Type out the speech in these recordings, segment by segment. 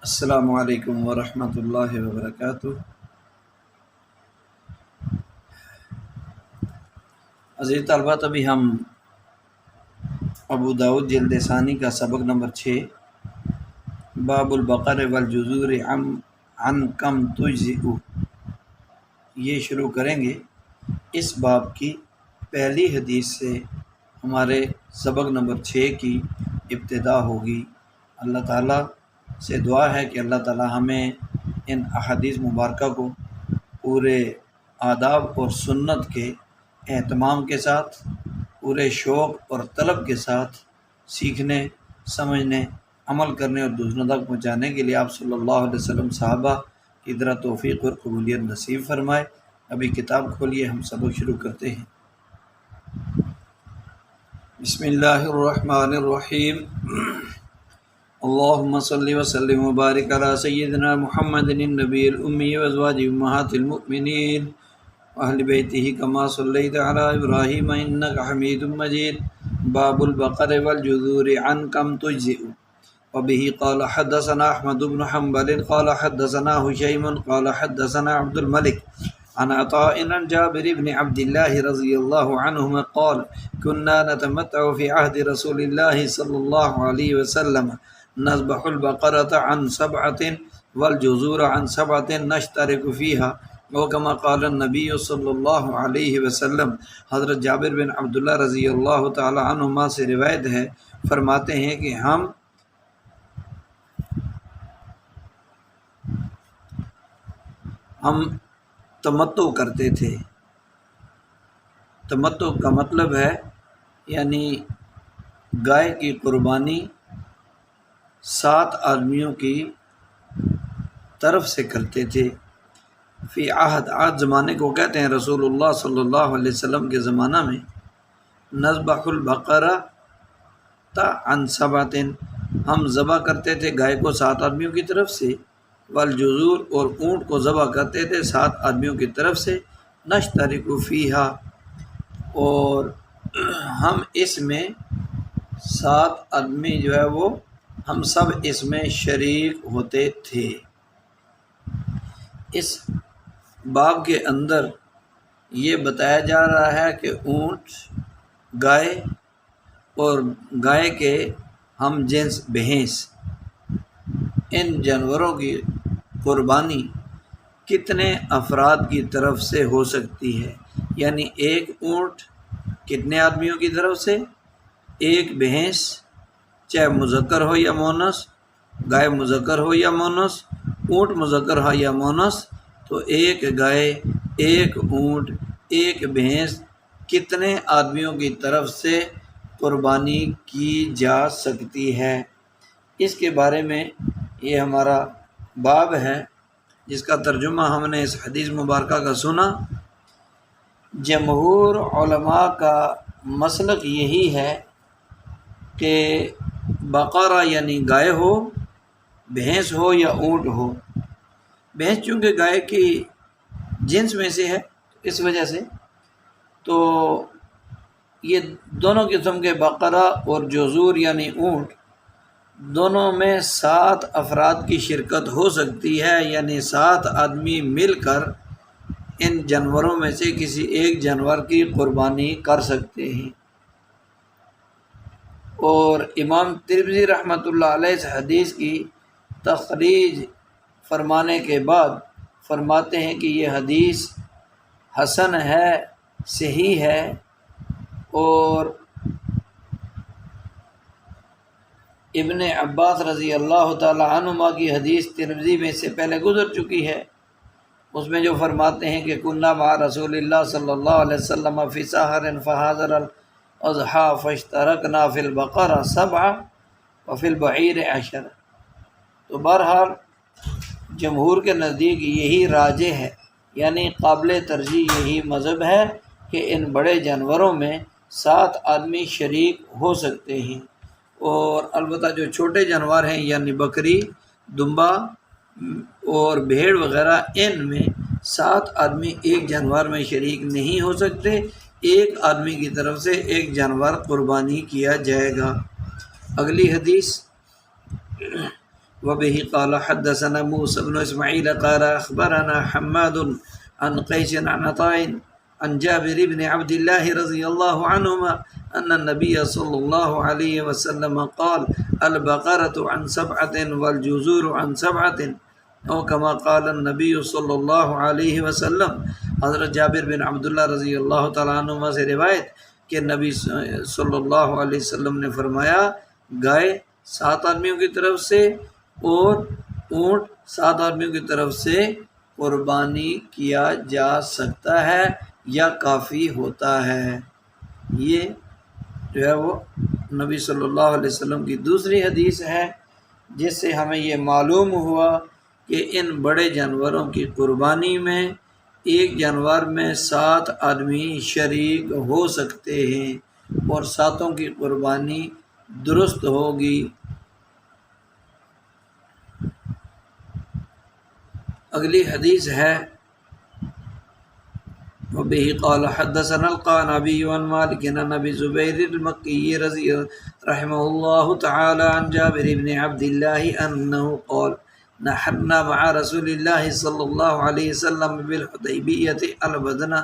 السلام علیکم ورحمۃ اللہ وبرکاتہ۔ عزیز طلباء، ابھی ہم ابو داؤد جلد ثانی کا سبق نمبر 6 باب البقر والجزور عن کم تجزئ یہ شروع کریں گے۔ اس باب کی پہلی حدیث سے ہمارے سبق نمبر 6 کی ابتدا ہوگی۔ اللہ تعالیٰ سے دعا ہے کہ اللہ تعالیٰ ہمیں ان احادیث مبارکہ کو پورے آداب اور سنت کے اہتمام کے ساتھ، پورے شوق اور طلب کے ساتھ سیکھنے، سمجھنے، عمل کرنے اور دوسروں تک پہنچانے کے لیے آپ صلی اللہ علیہ وسلم صحابہ کی طرح توفیق اور قبولیت نصیب فرمائے۔ ابھی کتاب کھولیے، ہم سبق شروع کرتے ہیں۔ بسم اللہ الرحمن الرحیم۔ اللہم صلی وسلم وبارک علی سیدنا محمد النبی الامی وازواجہ امہات المؤمنین واہل بیتہ کما صلیت علی ابراہیم انک حمید مجید۔ باب البقر والجذور عن کم تجزئ وبہ قال حدثنا احمد بن حنبل قال حدثنا ہشیم قال حدثنا عبد الملک عن عطاء عن جابر بن عبد اللہ رضی اللہ عنہما قال كنا نتمتع في عهد رسول الله صلی اللہ علیہ وسلم نذبح البقرة عن 7 والجزور عن 7 نشترك فيها وكما قال النبی صلی اللہ علیہ وسلم۔ حضرت جابر بن عبداللہ رضی اللہ تعالی عنہما سے روایت ہے، فرماتے ہیں کہ ہم تمتع کرتے تھے۔ تمتع کا مطلب ہے یعنی گائے کی قربانی 7 آدمیوں کی طرف سے کرتے تھے۔ فی عہد زمانے کو کہتے ہیں، رسول اللہ صلی اللہ علیہ وسلم کے زمانہ میں نذبح البقرہ عن 7 ہم ذبح کرتے تھے گائے کو 7 آدمیوں کی طرف سے، والجزور اور اونٹ کو ذبح کرتے تھے 7 آدمیوں کی طرف سے، نشترک فیہا اور ہم اس میں 7 آدمی جو ہے وہ ہم سب اس میں شریک ہوتے تھے۔ اس باب کے اندر یہ بتایا جا رہا ہے کہ اونٹ، گائے اور گائے کے ہم جنس بھینس، ان جانوروں کی قربانی کتنے افراد کی طرف سے ہو سکتی ہے، یعنی ایک اونٹ کتنے آدمیوں کی طرف سے، ایک بھینس چاہے مذکر ہو یا مونس، گائے مذکر ہو یا مونس، اونٹ مذکر ہو یا مونس، تو ایک گائے، ایک اونٹ، ایک بھینس کتنے آدمیوں کی طرف سے قربانی کی جا سکتی ہے۔ اس کے بارے میں یہ ہمارا باب ہے، جس کا ترجمہ ہم نے اس حدیث مبارکہ کا سنا۔ جمہور علماء کا مسلک یہی ہے کہ بقرہ یعنی گائے ہو، بھینس ہو یا اونٹ ہو۔ بھینس چونکہ گائے کی جنس میں سے ہے، اس وجہ سے تو یہ دونوں قسم کے بقرہ اور جزور یعنی اونٹ دونوں میں 7 افراد کی شرکت ہو سکتی ہے، یعنی 7 آدمی مل کر ان جانوروں میں سے کسی ایک جانور کی قربانی کر سکتے ہیں۔ اور امام ترمذی رحمۃ اللہ علیہ اس حدیث کی تخریج فرمانے کے بعد فرماتے ہیں کہ یہ حدیث حسن ہے، صحیح ہے، اور ابن عباس رضی اللہ تعالی عنہما کی حدیث ترمذی میں سے پہلے گزر چکی ہے۔ اس میں جو فرماتے ہیں کہ کنا مع رسول اللہ صلی اللہ علیہ وسلم فی سحر فحاضر الاضحیٰ فاشترکنا فی البقرہ 7 وفی البعیر 10۔ تو بہرحال جمہور کے نزدیک یہی راجح ہے، یعنی قابل ترجیح یہی مذہب ہے کہ ان بڑے جانوروں میں 7 آدمی شریک ہو سکتے ہیں، اور البتہ جو چھوٹے جانور ہیں یعنی بکری، دمبا اور بھیڑ وغیرہ، ان میں 7 آدمی ایک جانور میں شریک نہیں ہو سکتے، ایک آدمی کی طرف سے ایک جانور قربانی کیا جائے گا۔ اگلی حدیث وبه قال حدثنا موسى بن إسماعيل قال أخبرنا حماد عن قيس عن عطاء عن جابر بن عبد الله رضي الله عنهما أن النبي صلى الله عليه وسلم قال البقرة عن 7 والجزور عن 7 او كما قال النبی صلی اللہ علیہ وسلم۔ حضرت جابر بن عبداللہ رضی اللہ تعالیٰ عنہما سے روایت کہ نبی صلی اللہ علیہ وسلم نے فرمایا گائے 7 آدمیوں کی طرف سے اور اونٹ 7 آدمیوں کی طرف سے قربانی کیا جا سکتا ہے یا کافی ہوتا ہے۔ یہ جو ہے وہ نبی صلی اللہ علیہ وسلم کی دوسری حدیث ہے، جس سے ہمیں یہ معلوم ہوا کہ ان بڑے جانوروں کی قربانی میں ایک جانور میں 7 آدمی شریک ہو سکتے ہیں اور 7 کی قربانی درست ہوگی۔ اگلی حدیث ہے وبه قال حدثنا القعنبي عن مالك عن ابي زبير المكي رضي رحمه الله تعالى عن جابر بن عبد الله انه قال نحرنا مع رسول الله صلى الله عليه وسلم بالحديبية البدنة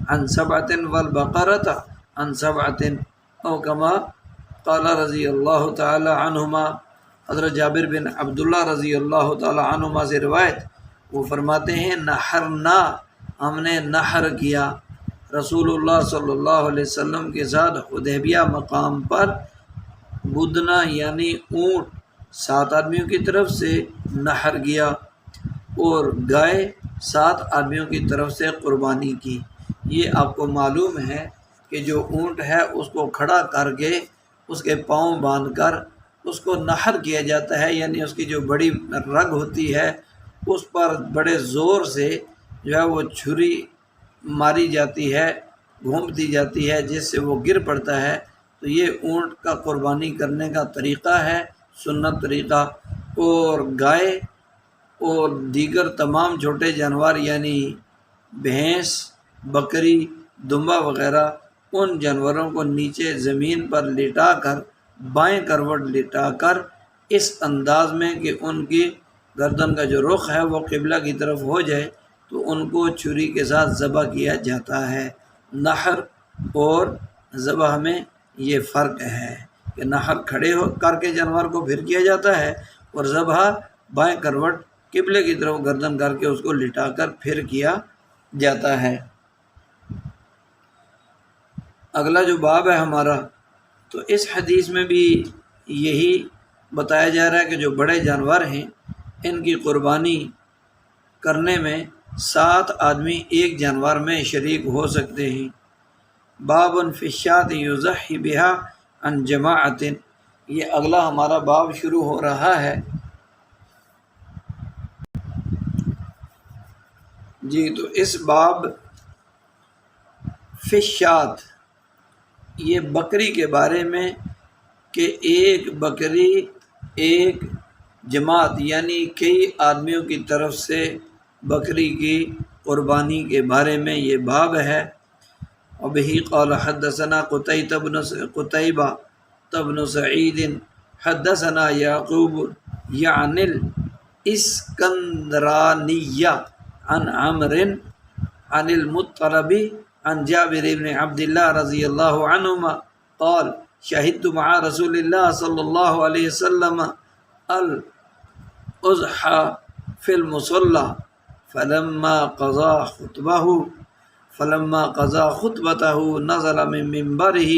عن 7 والبقرة عن 7 او كما قال رضی اللہ تعالی عنہما۔ حضرت جابر بن عبداللہ رضی اللہ تعالی عنہما سے روایت، وہ فرماتے ہیں نحرنا، ہم نے نحر کیا رسول اللہ صلی اللہ علیہ وسلم کے ساتھ حدیبیہ مقام پر بدنا یعنی اونٹ 7 آدمیوں کی طرف سے نحر کیا اور گائے 7 آدمیوں کی طرف سے قربانی کی۔ یہ آپ کو معلوم ہے کہ جو اونٹ ہے اس کو کھڑا کر کے اس کے پاؤں باندھ کر اس کو نحر کیا جاتا ہے، یعنی اس کی جو بڑی رگ ہوتی ہے اس پر بڑے زور سے جو ہے وہ چھری ماری جاتی ہے، گھومتی جاتی ہے، جس سے وہ گر پڑتا ہے۔ تو یہ اونٹ کا قربانی کرنے کا طریقہ ہے، سنت طریقہ۔ اور گائے اور دیگر تمام چھوٹے جانور یعنی بھینس، بکری، دمبا وغیرہ، ان جانوروں کو نیچے زمین پر لٹا کر بائیں کروٹ لٹا کر اس انداز میں کہ ان کی گردن کا جو رخ ہے وہ قبلہ کی طرف ہو جائے تو ان کو چھری کے ساتھ ذبح کیا جاتا ہے۔ نحر اور ذبح میں یہ فرق ہے کہ نحر کھڑے ہو کر کے جانور کو پھر کیا جاتا ہے اور ذبح بائیں کروٹ قبلے کی طرف گردن کر کے اس کو لٹا کر پھر کیا جاتا ہے۔ اگلا جو باب ہے ہمارا، تو اس حدیث میں بھی یہی بتایا جا رہا ہے کہ جو بڑے جانور ہیں ان کی قربانی کرنے میں 7 آدمی ایک جانور میں شریک ہو سکتے ہیں۔ باب فی الشاة یضحی بہا عن جماعت، یہ اگلا ہمارا باب شروع ہو رہا ہے۔ جی تو اس باب فی الشاة، یہ بکری کے بارے میں کہ ایک بکری ایک جماعت یعنی کئی آدمیوں کی طرف سے بکری کی قربانی کے بارے میں یہ باب ہے۔ وبه قال حدثنا قتيبة بن سعيد حدثنا يعقوب يعني الاسكندراني عن عمرو عن المطلب عن جابر بن عبد الله رضي الله عنهما قال شهدت مع رسول الله صلى الله عليه وسلم الأضحى في المصلى فلما قضى خطبته نزل من منبره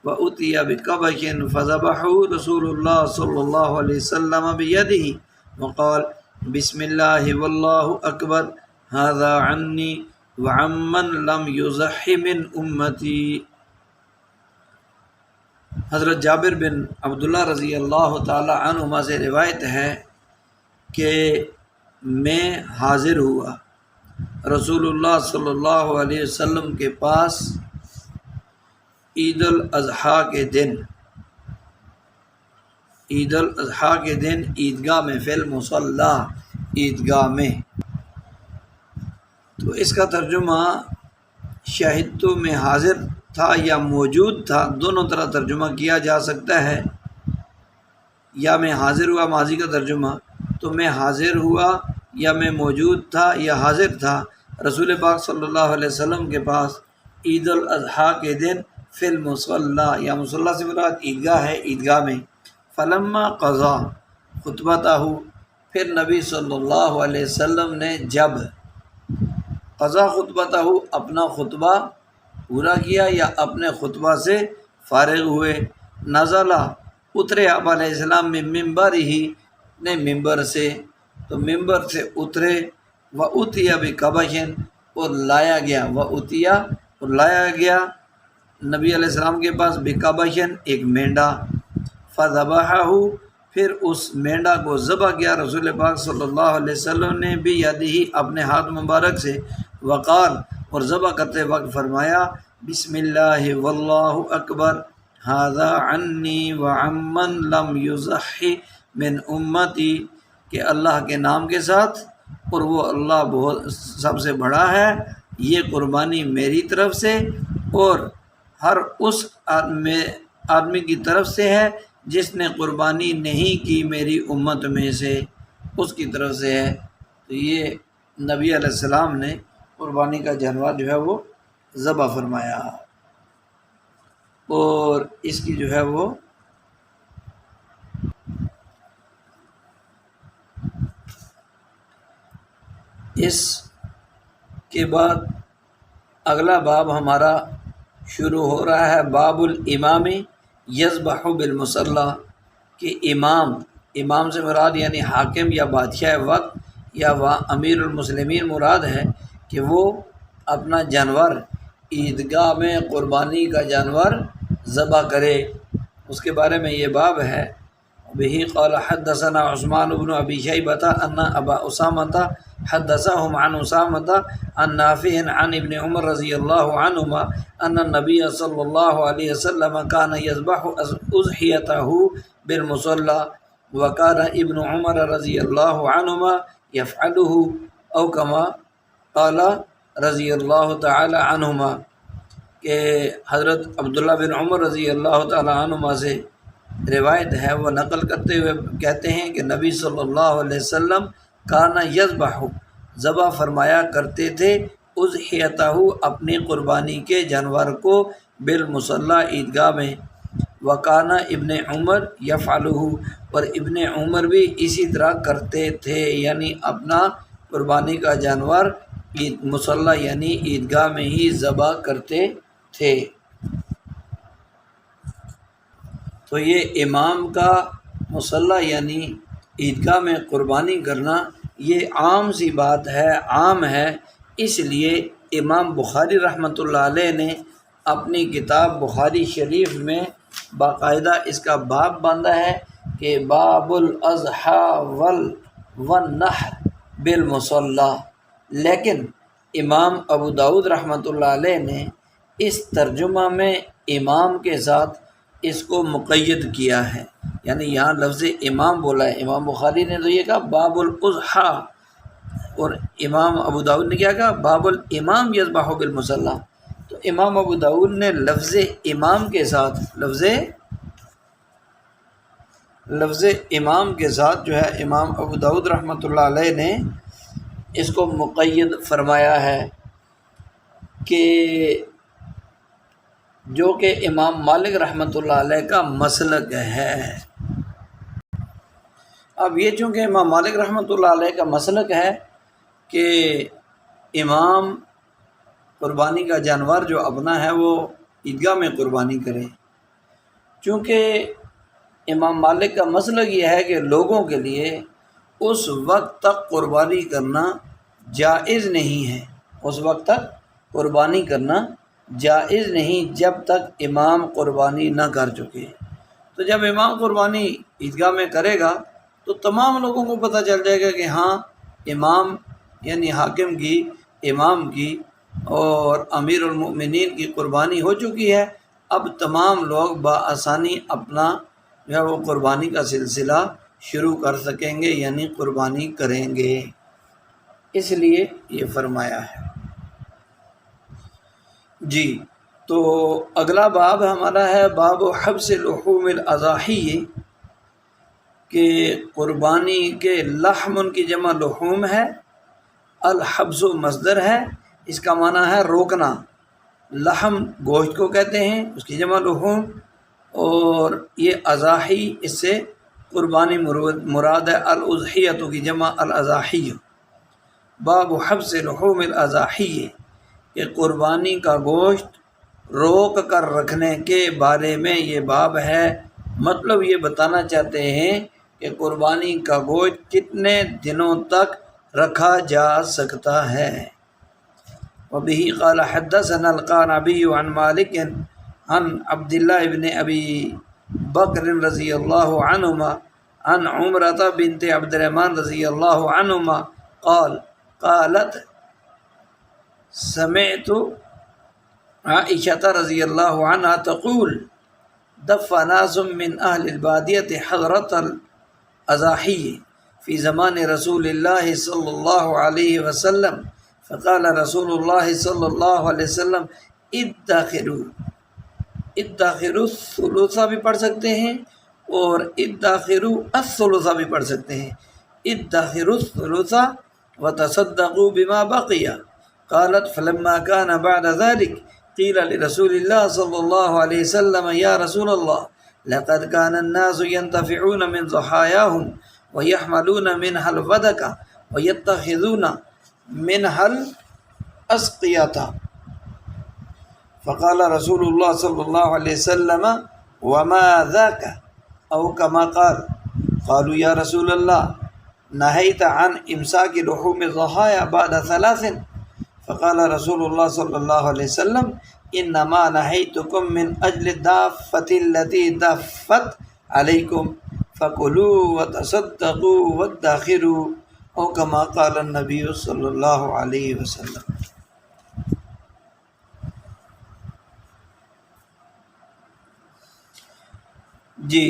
وأتي بكبش فذبحه رسول الله صلى الله عليه وسلم بيده وقال بسم الله والله أكبر هذا عني وعمن لم يضح من امتی۔ حضرت جابر بن عبداللہ رضی اللہ تعالی عنہما سے روایت ہے کہ میں حاضر ہوا رسول اللہ صلی اللہ علیہ وسلم کے پاس عید الاضحیٰ کے دن عیدگاہ میں فی المصلی، عیدگاہ میں۔ تو اس کا ترجمہ شاہدتو میں حاضر تھا یا موجود تھا، دونوں طرح ترجمہ کیا جا سکتا ہے۔ یا میں حاضر ہوا ماضی کا ترجمہ، تو میں حاضر ہوا یا میں موجود تھا یا حاضر تھا رسول پاک صلی اللہ علیہ وسلم کے پاس عید الاضحیٰ کے دن فی المصلی، یا مصلی سے مراد عیدگاہ ہے، عیدگاہ میں، فلما قضا خطبتہ، پھر نبی صلی اللہ علیہ وسلم نے جب قضا خطبتہ اپنا خطبہ پورا کیا یا اپنے خطبہ سے فارغ ہوئے، نزلہ اترے آپ علیہ السلام میں ممبر ہی نے ممبر سے، تو ممبر سے اترے، و اتیا بکبشن، اور لایا گیا، و اتیا اور لایا گیا نبی علیہ السلام کے پاس بکبشن ایک مینڈا، فذبحہ، پھر اس مینڈا کو ذبح کیا رسول پاک صلی اللہ علیہ وسلم نے بیدہ اپنے ہاتھ مبارک سے، وقال، اور ذبح کرتے وقت فرمایا بسم اللہ واللہ اکبر، ھذا عنی وعمن لم یضحی من امتی، کہ اللہ کے نام کے ساتھ، اور وہ اللہ بہت سب سے بڑا ہے، یہ قربانی میری طرف سے اور ہر اس آدمی کی طرف سے ہے جس نے قربانی نہیں کی میری امت میں سے، اس کی طرف سے ہے۔ تو یہ نبی علیہ السلام نے قربانی کا جانور جو ہے وہ ذبح فرمایا، اور اس کی جو ہے وہ اس کے بعد اگلا باب ہمارا شروع ہو رہا ہے، باب الامام یذبح بالمصلی، کہ امام سے مراد یعنی حاکم یا بادشاہ وقت یا امیر المسلمین مراد ہے کہ وہ اپنا جانور عیدگاہ میں قربانی کا جانور ذبح کرے، اس کے بارے میں یہ باب ہے۔ بہ قال حدثنا عثمان بن ابی شیبۃ ان ابا اسامۃ حدثهم عن اسامۃ عن نافع عن ابن عمر رضی اللہ عنہما ان النبی صلی اللہ علیہ وسلم کان یذبح اضحیتہ بالمصلی، وکان ابن عمر رضی اللہ عنہما یفعلہ، او کما قال رضی اللہ تعالی عنہما، کہ حضرت عبداللہ بن عمر رضی اللہ تعالی عنہما سے روایت ہے، وہ نقل کرتے ہوئے کہتے ہیں کہ نبی صلی اللہ علیہ وسلم کانا یذبح، ذبح فرمایا کرتے تھے، اضحیتہ، اپنی قربانی کے جانور کو، بالمصلی، عیدگاہ میں، وکانا ابن عمر یفعلہ، اور ابن عمر بھی اسی طرح کرتے تھے، یعنی اپنا قربانی کا جانور مصلی یعنی عیدگاہ میں ہی ذبح کرتے تھے۔ تو یہ امام کا مصلی یعنی عیدگاہ میں قربانی کرنا یہ عام سی بات ہے، عام ہے، اس لیے امام بخاری رحمۃ اللہ علیہ نے اپنی کتاب بخاری شریف میں باقاعدہ اس کا باب باندھا ہے کہ باب الاضحیٰ والنحر بالمصلی، لیکن امام ابو داؤد رحمۃ اللہ علیہ نے اس ترجمہ میں امام کے ساتھ اس کو مقید کیا ہے، یعنی یہاں لفظ امام بولا ہے، امام بخاری نے تو یہ کہا باب الاضحیٰ، اور امام ابو داؤد نے کیا کہا باب الامام یذبح بالمصلی، تو امام ابو داؤد نے لفظ امام کے ساتھ لفظ امام کے ساتھ جو ہے امام ابو داؤد رحمۃ اللہ علیہ نے اس کو مقید فرمایا ہے، کہ جو کہ امام مالک رحمۃ اللہ علیہ کا مسلک ہے۔ اب یہ چونکہ امام مالک رحمۃ اللہ علیہ کا مسلک ہے کہ امام قربانی کا جانور جو اپنا ہے وہ عیدگاہ میں قربانی کرے، چونکہ امام مالک کا مسلک یہ ہے کہ لوگوں کے لیے اس وقت تک قربانی کرنا جائز نہیں ہے، اس وقت تک قربانی کرنا جائز نہیں جب تک امام قربانی نہ کر چکے۔ تو جب امام قربانی عیدگاہ میں کرے گا تو تمام لوگوں کو پتہ چل جائے گا کہ ہاں امام یعنی حاکم کی، امام کی اور امیر المؤمنین کی قربانی ہو چکی ہے، اب تمام لوگ بآسانی اپنا جو ہے وہ قربانی کا سلسلہ شروع کر سکیں گے، یعنی قربانی کریں گے، اس لیے یہ فرمایا ہے۔ جی، تو اگلا باب ہمارا ہے باب حبس لحوم الاضاحی، کہ قربانی کے لحم کی جمع لحوم ہے، الحبس مصدر ہے، اس کا معنی ہے روکنا، لحم گوشت کو کہتے ہیں، اس کی جمع لحوم، اور یہ اضاحی اس سے قربانی مراد ہے، الاضحیۃ کی جمع الاضاحی۔ باب حبس لحوم الاضاحی، کہ قربانی کا گوشت روک کر رکھنے کے بارے میں یہ باب ہے۔ مطلب یہ بتانا چاہتے ہیں کہ قربانی کا گوشت کتنے دنوں تک رکھا جا سکتا ہے۔ وبه قال حدثنا القعنبي عن مالك عن عبد الله بن ابي بکر رضی اللہ عنہما عن عمرة بنت عبد الرحمن رضی اللہ عنہما قالت سمعت عائشة رضی اللہ عنہ تقول دف ناس من اہل البادیة حضرة الاضاحی فی زمان رسول اللہ صلی اللہ علیہ وسلم فقال رسول اللہ صلی اللہ علیہ وسلم ادخروا الثلث بھی پڑھ سکتے ہیں اور ادخروا الثلث بھی پڑھ سکتے ہیں، ادخروا الثلث وتصدقوا بما بقي۔ قالت فلما كان بعد ذلك قيل لرسول الله صلى الله عليه وسلم يا رسول الله لقد كان الناس ينتفعون من ضحاياهم ويحملون منها الودك ويتخذون منها الأسقية، فقال رسول الله صلى الله عليه وسلم وما ذاك أو كما قال، قالوا يا رسول الله نهيت عن إمساك لحوم الضحايا بعد 3، فقال رسول الله صلى الله عليه وسلم إنما نهيتكم من أجل الدافة التي دفت عليكم فكلوا وتصدقوا وادخروا او کما قال النبی صلی اللہ علیہ وسلم۔ جی،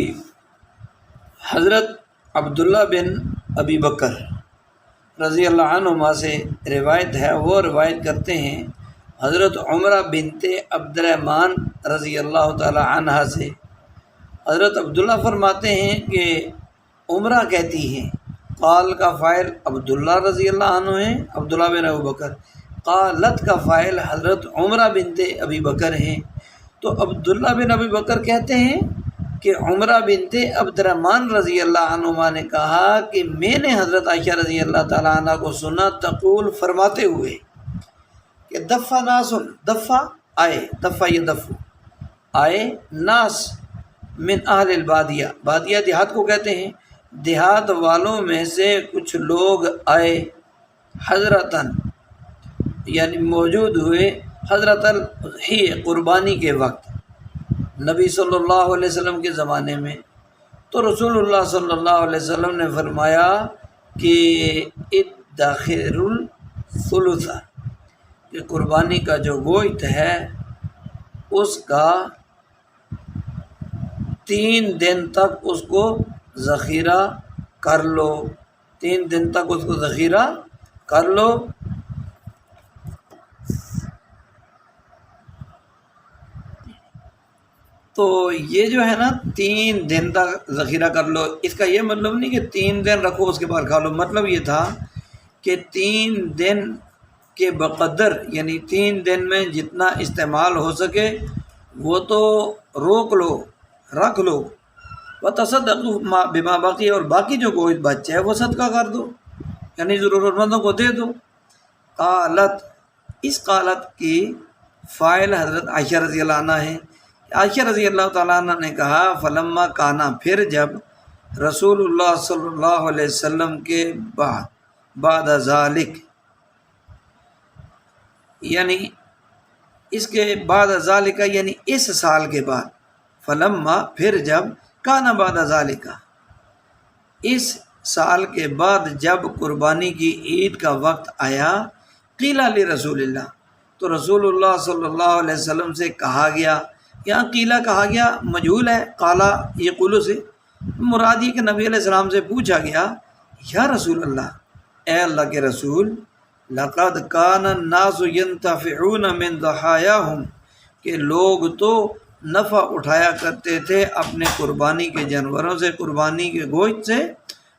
حضرت عبداللہ بن ابی بکر رضی اللہ عنہما سے روایت ہے، وہ روایت کرتے ہیں حضرت عمرہ بنت عبد الرحمن رضی اللہ تعالی عنہ سے۔ حضرت عبداللہ فرماتے ہیں کہ عمرہ کہتی ہیں، قال کا فاعل عبداللہ رضی اللہ عنہ ہیں، عبداللہ بن ابو بکر، قالت کا فاعل حضرت عمرہ بنت ابی بکر ہیں۔ تو عبداللہ بن ابی بکر کہتے ہیں کہ عمرہ بنت عبد الرحمن رضی اللہ عنہما نے کہا کہ میں نے حضرت عائشہ رضی اللہ تعالیٰ عنہ کو سنا تقول فرماتے ہوئے کہ دفع ناس، دفع آئے، دفع یہ دفع آئے، ناس من اہل البادیہ، بادیہ دیہات کو کہتے ہیں، دیہات والوں میں سے کچھ لوگ آئے، حضرتاً یعنی موجود ہوئے، حضرت ہی قربانی کے وقت نبی صلی اللہ علیہ وسلم کے زمانے میں۔ تو رسول اللہ صلی اللہ علیہ وسلم نے فرمایا کہ ادخروا الثلث، کہ قربانی کا جو گوشت ہے اس کا 3 دن تک اس کو ذخیرہ کر لو، 3 دن تک اس کو ذخیرہ کر لو۔ تو یہ جو ہے نا 3 دن تک ذخیرہ کر لو، اس کا یہ مطلب نہیں کہ 3 دن رکھو اس کے بعد کھا لو، مطلب یہ تھا کہ 3 دن کے بقدر، یعنی 3 دن میں جتنا استعمال ہو سکے وہ تو روک لو، رکھ لو، وتصدقوا بما بقی، اور باقی جو گوشت بچ ہے وہ صدقہ کر دو، یعنی ضرورت مندوں کو دے دو۔ قالت، اس قالت کی فاعل حضرت عائشہ رضی اللہ عنہ ہے۔ عائشہ رضی اللہ تعالیٰ عنہ نے کہا فلما کانا، پھر جب رسول اللہ صلی اللہ علیہ وسلم کے بعد ذالک، یعنی اس کے بعد ذالک یعنی اس سال کے بعد، فلما پھر جب، کانا بعد ذالک اس سال کے بعد جب قربانی کی عید کا وقت آیا، قیل لرسول اللہ، تو رسول اللہ صلی اللہ علیہ وسلم سے کہا گیا، یہاں قیلہ کہا گیا مجہول ہے، قالا یہ قولو سے مراد یہ کہ نبی علیہ السلام سے پوچھا گیا، یا رسول اللہ، اے اللہ کے رسول، لقد کان الناس ينتفعون من ضحایاہم، کہ لوگ تو نفع اٹھایا کرتے تھے اپنے قربانی کے جانوروں سے، قربانی کے گوشت سے،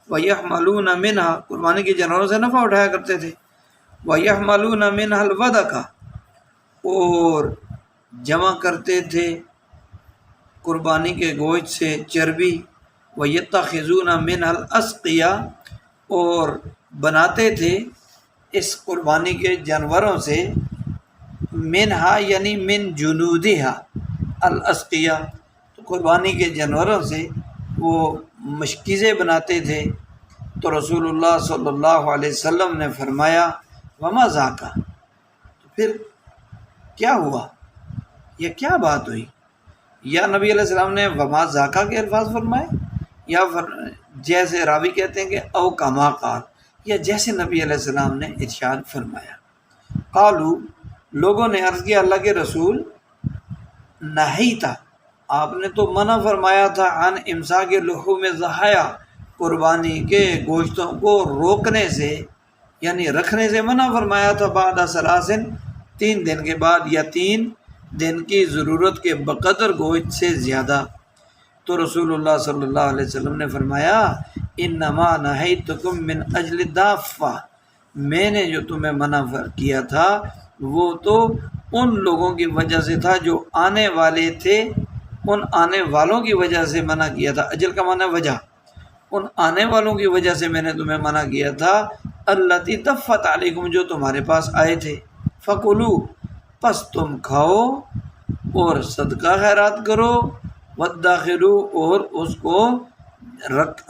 وَيَحْمَلُونَ مِنْهَا، قربانی کے جانوروں سے نفع اٹھایا کرتے تھے، وَيَحْمَلُونَ مِنْهَا الْوَدَقَ، اور جمع کرتے تھے قربانی کے گوشت سے چربی، وَيَتَّخِذُونَ مِنْهَا الْأَسْقِيَةَ، اور بناتے تھے اس قربانی کے جانوروں سے، منہا یعنی من جنودہا الاسقیہ، تو قربانی کے جانوروں سے وہ مشکیزیں بناتے تھے۔ تو رسول اللہ صلی اللہ علیہ وسلم نے فرمایا وما ذاکا، تو پھر کیا ہوا، یہ کیا بات ہوئی؟ یا نبی علیہ السلام نے وما ذاکا کے الفاظ فرمائے، یا جیسے راوی کہتے ہیں کہ او کما قال، یا جیسے نبی علیہ السلام نے ارشاد فرمایا۔ قالو، لوگوں نے عرض کیا اللہ کے رسول، نہیتا، آپ نے تو منع فرمایا تھا، عن امساک لحوم الضحایا، قربانی کے گوشتوں کو روکنے سے، یعنی رکھنے سے منع فرمایا تھا، بعد ثلاثن، 3 دن کے بعد، یا 3 دن کی ضرورت کے بقدر گوشت سے زیادہ۔ تو رسول اللہ صلی اللہ علیہ وسلم نے فرمایا انما نہیتکم من اجل الدافہ، میں نے جو تمہیں منع کیا تھا وہ تو ان لوگوں کی وجہ سے تھا جو آنے والے تھے، ان آنے والوں کی وجہ سے منع کیا تھا۔ اجل کا معنی وجہ، ان آنے والوں کی وجہ سے میں نے تمہیں منع کیا تھا، التی دفت علیکم، جو تمہارے پاس آئے تھے، فکلو، پس تم کھاؤ اور صدقہ خیرات کرو، وادخرو، اور اس کو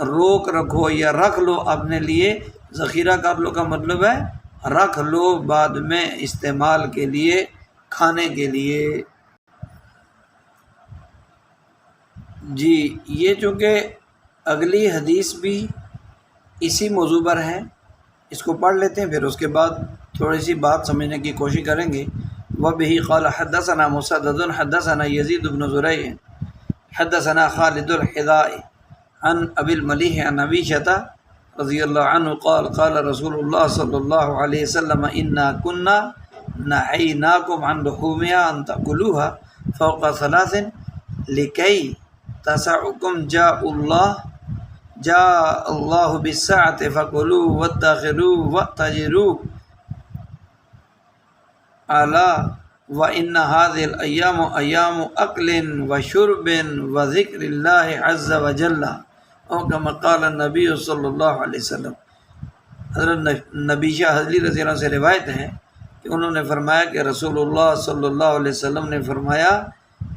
روک رکھو یا رکھ لو اپنے لیے، ذخیرہ کر لو کا مطلب ہے رکھ لو بعد میں استعمال کے لیے، کھانے کے لیے۔ جی یہ چونکہ اگلی حدیث بھی اسی موضوع پر ہے، اس کو پڑھ لیتے ہیں، پھر اس کے بعد تھوڑی سی بات سمجھنے کی کوشش کریں گے۔ وبہ قال حدثنا مسدد حدثنا یزید بن زریع حدثنا خالد الحذاء عن ابی الملیح عن عبیشۃ رضی اللہ عنہ قال قال رسول اللہ صلی اللہ علیہ وسلم انا کنا نہیناکم عن لحومها ان تاکلوها فوق 3 لکی تسعکم جاء اللہ بالسعة فکلوا وادخروا واتجروا الا وان هذه الايام ایام اکل وشرب وذکر اللہ عز وجل، او کما قال النبی صلی اللہ علیہ وسلم۔ حضرت نبی شاہ حضلی رضی اللہ عنہ سے روایت ہے کہ انہوں نے فرمایا کہ رسول اللہ صلی اللہ علیہ وسلم نے فرمایا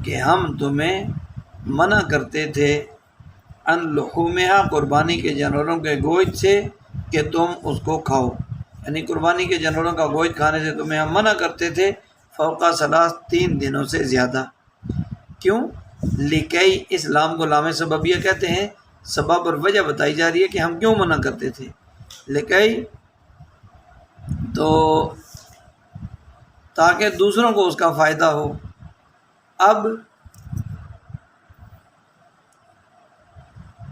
کہ ہم تمہیں منع کرتے تھے ان لحومها، قربانی کے جانوروں کے گوشت سے، کہ تم اس کو کھاؤ، یعنی قربانی کے جانوروں کا گوشت کھانے سے تمہیں ہم منع کرتے تھے، فوق 3 دنوں سے زیادہ۔ کیوں؟ لکئی، اس لام کو لام سببیہ کہتے ہیں، سبب اور وجہ بتائی جا رہی ہے کہ ہم کیوں منع کرتے تھے، لکئی، تو تاکہ دوسروں کو اس کا فائدہ ہو۔ اب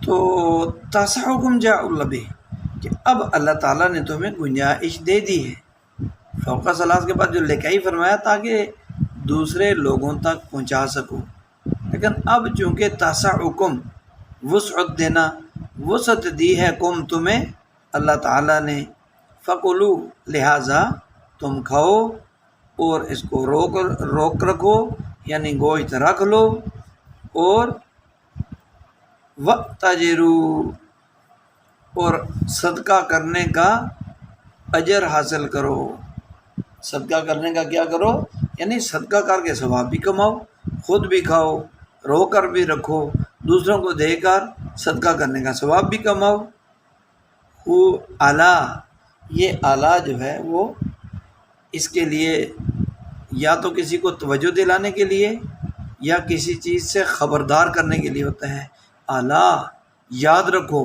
تو تسعکم جاء اللہ بہ، کہ اب اللہ تعالیٰ نے تمہیں گنجائش دے دی ہے، فوق 3 کے بعد جو لکئی فرمایا تاکہ دوسرے لوگوں تک پہنچا سکو، لیکن اب چونکہ تسعکم، وسعت دینا، وسعت دی ہے کم تمہیں اللہ تعالیٰ نے، فکلو، لہٰذا تم کھاؤ اور اس کو روک رکھو، یعنی گوشت رکھ لو، اور واتجروا، اور صدقہ کرنے کا اجر حاصل کرو۔ صدقہ کرنے کا کیا کرو؟ یعنی صدقہ کر کے ثواب بھی کماؤ، خود بھی کھاؤ، رو کر بھی رکھو، دوسروں کو دے کر صدقہ کرنے کا ثواب بھی کماؤ۔ وہ اعلیٰ، یہ اعلیٰ جو ہے وہ اس کے لیے یا تو کسی کو توجہ دلانے کے لیے یا کسی چیز سے خبردار کرنے کے لیے ہوتا ہے۔ اعلیٰ، یاد رکھو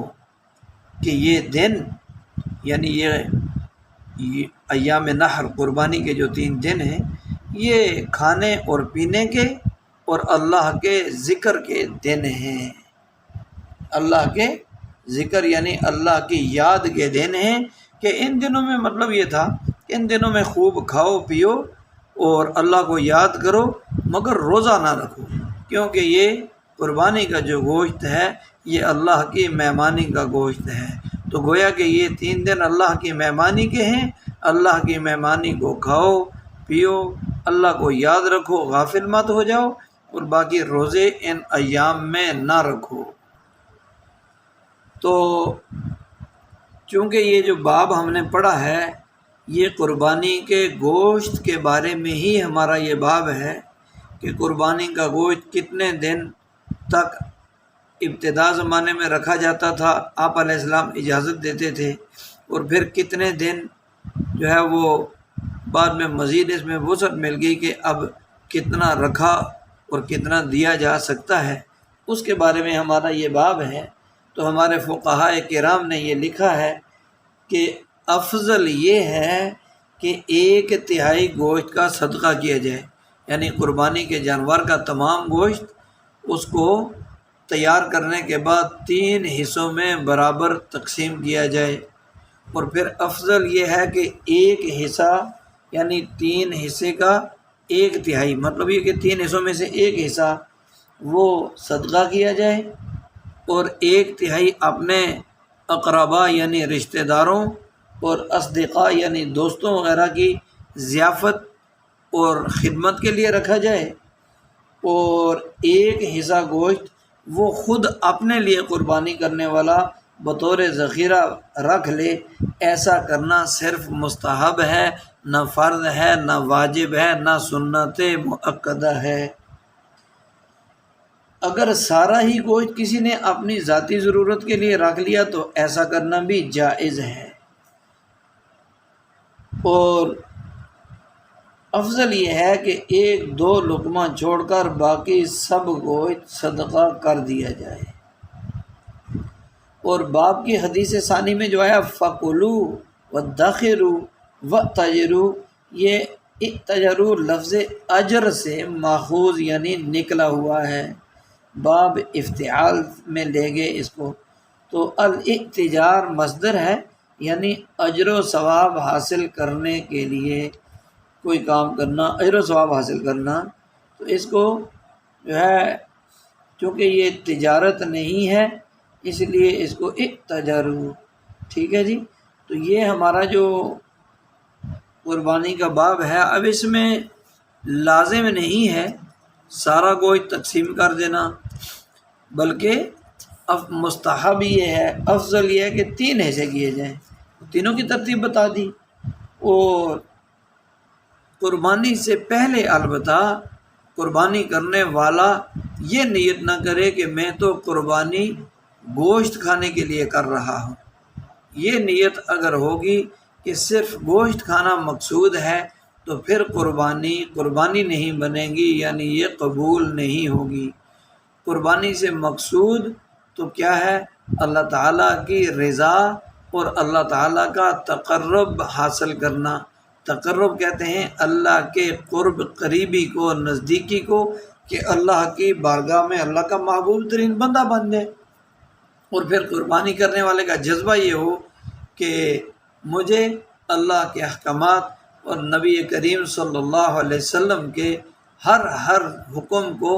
کہ یہ دن، یعنی یہ ایام نحر، قربانی کے جو 3 دن ہیں، یہ کھانے اور پینے کے اور اللہ کے ذکر کے دن ہیں۔ اللہ کے ذکر یعنی اللہ کی یاد کے دن ہیں، کہ ان دنوں میں مطلب یہ تھا کہ ان دنوں میں خوب کھاؤ پیو اور اللہ کو یاد کرو، مگر روزہ نہ رکھو، کیونکہ یہ قربانی کا جو گوشت ہے یہ اللہ کی مہمانی کا گوشت ہے۔ تو گویا کہ یہ 3 دن اللہ کی مہمانی کے ہیں۔ اللہ کی مہمانی کو کھاؤ پیو، اللہ کو یاد رکھو، غافل مت ہو جاؤ، اور باقی روزے ان ایام میں نہ رکھو۔ تو چونکہ یہ جو باب ہم نے پڑھا ہے یہ قربانی کے گوشت کے بارے میں ہی ہمارا یہ باب ہے کہ قربانی کا گوشت کتنے دن تک ابتدا زمانے میں رکھا جاتا تھا، آپ علیہ السلام اجازت دیتے تھے، اور پھر کتنے دن جو ہے وہ بعد میں مزید اس میں وسعت مل گئی کہ اب کتنا رکھا اور کتنا دیا جا سکتا ہے، اس کے بارے میں ہمارا یہ باب ہے۔ تو ہمارے فقہاء کرام نے یہ لکھا ہے کہ افضل یہ ہے کہ 1/3 گوشت کا صدقہ کیا جائے، یعنی قربانی کے جانور کا تمام گوشت اس کو تیار کرنے کے بعد 3 حصوں میں برابر تقسیم کیا جائے، اور پھر افضل یہ ہے کہ 1 حصہ یعنی 3 حصے کا 1/3، مطلب یہ کہ 3 حصوں میں سے 1 حصہ وہ صدقہ کیا جائے، اور 1/3 اپنے اقربا یعنی رشتہ داروں اور اصدقاء یعنی دوستوں وغیرہ کی ضیافت اور خدمت کے لیے رکھا جائے، اور 1 حصہ گوشت وہ خود اپنے لیے قربانی کرنے والا بطور ذخیرہ رکھ لے۔ ایسا کرنا صرف مستحب ہے، نہ فرض ہے، نہ واجب ہے، نہ سنت مؤکدہ ہے۔ اگر سارا ہی گوشت کسی نے اپنی ذاتی ضرورت کے لیے رکھ لیا تو ایسا کرنا بھی جائز ہے، اور افضل یہ ہے کہ 1-2 لقمہ چھوڑ کر باقی سب گوشت صدقہ کر دیا جائے۔ اور باب کی حدیث ثانی میں جو آیا فَكُلُوا وَادَّخِرُوا وَاتَّجِرُوا، یہ اتجروا لفظ اجر سے ماخوذ یعنی نکلا ہوا ہے، باب افتعال میں لے گئے اس کو۔ تو الاتجار مصدر ہے، یعنی اجر و ثواب حاصل کرنے کے لیے کوئی کام کرنا، اجر و ثواب حاصل کرنا۔ تو اس کو جو ہے چونکہ یہ تجارت نہیں ہے اس لیے اس کو اتجروا، ٹھیک ہے جی۔ تو یہ ہمارا جو قربانی کا باب ہے، اب اس میں لازم نہیں ہے سارا گوشت تقسیم کر دینا، بلکہ اب مستحب یہ ہے، افضل یہ ہے کہ 3 حصے کیے جائیں، تینوں کی ترتیب بتا دی۔ اور قربانی سے پہلے البتہ قربانی کرنے والا یہ نیت نہ کرے کہ میں تو قربانی گوشت کھانے کے لیے کر رہا ہوں۔ یہ نیت اگر ہوگی کہ صرف گوشت کھانا مقصود ہے تو پھر قربانی نہیں بنے گی، یعنی یہ قبول نہیں ہوگی۔ قربانی سے مقصود تو کیا ہے؟ اللہ تعالیٰ کی رضا اور اللہ تعالیٰ کا تقرب حاصل کرنا۔ تقرب کہتے ہیں اللہ کے قرب، قریبی کو، نزدیکی کو، کہ اللہ کی بارگاہ میں اللہ کا محبوب ترین بندہ بن جائے۔ اور پھر قربانی کرنے والے کا جذبہ یہ ہو کہ مجھے اللہ کے احکامات اور نبی کریم صلی اللہ علیہ وسلم کے ہر حکم کو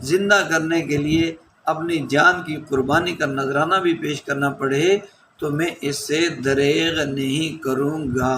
زندہ کرنے کے لیے اپنی جان کی قربانی کا نذرانہ بھی پیش کرنا پڑے تو میں اس سے دریغ نہیں کروں گا۔